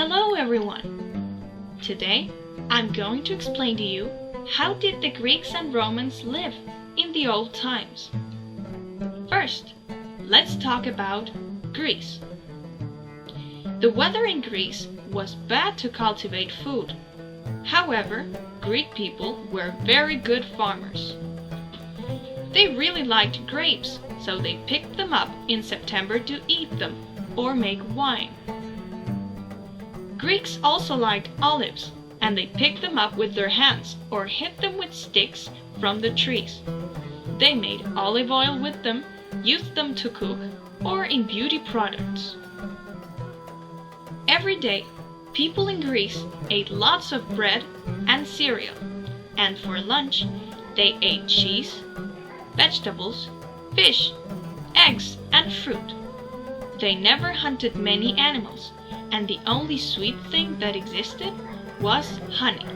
Hello everyone! Today I'm going to explain to you how did the Greeks and Romans live in the old times. First, let's talk about Greece. The weather in Greece was bad to cultivate food. However, Greek people were very good farmers. They really liked grapes, so they picked them up in September to eat them or make wine. Greeks also liked olives, and they picked them up with their hands or hit them with sticks from the trees. They made olive oil with them, used them to cook, or in beauty products. Every day, people in Greece ate lots of bread and cereal, and for lunch, they ate cheese, vegetables, fish, eggs, and fruit. They never hunted many animals, and the only sweet thing that existed was honey.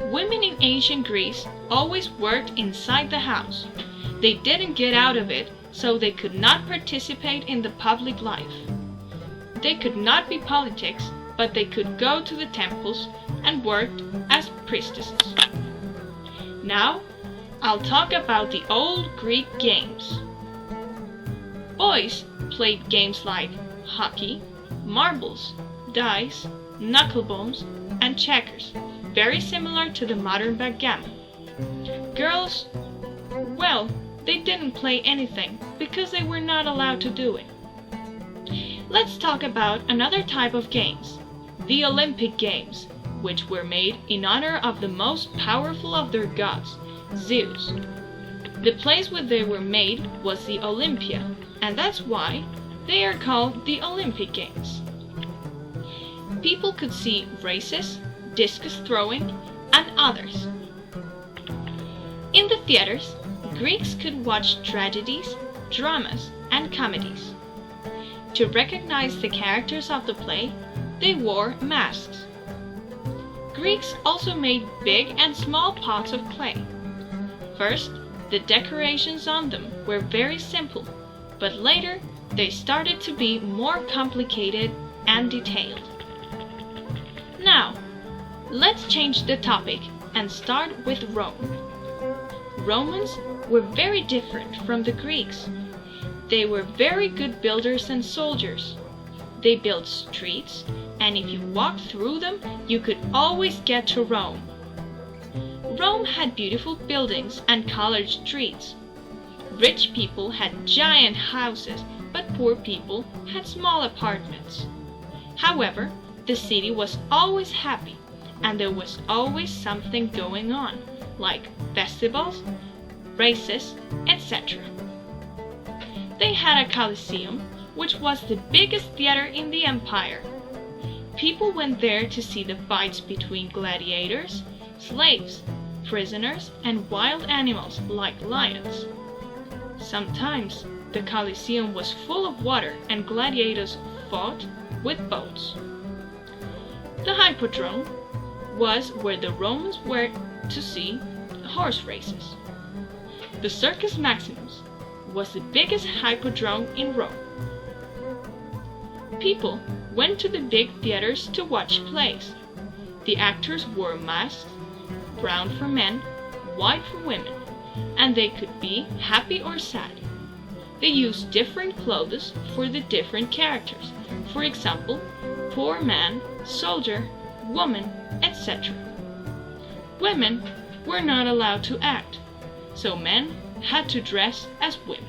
Women in ancient Greece always worked inside the house. They didn't get out of it, so they could not participate in the public life. They could not be politics, but they could go to the temples and worked as priestesses. Now, I'll talk about the old Greek games. Boys played games like hockey, marbles, dice, knucklebones, and checkers, very similar to the modern backgammon. Girls, well, they didn't play anything because they were not allowed to do it. Let's talk about another type of games, the Olympic Games, which were made in honor of the most powerful of their gods, Zeus. The place where they were made was the Olympia, and that's why they are called the Olympic Games. People could see races, discus throwing, and others. In the theaters, Greeks could watch tragedies, dramas, and comedies. To recognize the characters of the play, they wore masks. Greeks also made big and small pots of clay. First, the decorations on them were very simple, but later they started to be more complicated and detailed. Now, let's change the topic and start with Rome. Romans were very different from the Greeks. They were very good builders and soldiers. They built streets, and if you walked through them, you could always get to Rome. Rome had beautiful buildings and colored streets. Rich people had giant houses, but poor people had small apartments. However, the city was always happy, and there was always something going on, like festivals, races, etc. They had a Colosseum, which was the biggest theater in the empire. People went there to see the fights between gladiators, slaves, prisoners, and wild animals like lions. Sometimes the Colosseum was full of water and gladiators fought with boats. The Hippodrome was where the Romans were to see horse races. The Circus Maximus was the biggest hippodrome in Rome. People went to the big theaters to watch plays. The actors wore masks, brown for men, white for women, and they could be happy or sad. They used different clothes for the different characters. For example, poor man, soldier, woman, etc. Women were not allowed to act, so men had to dress as women.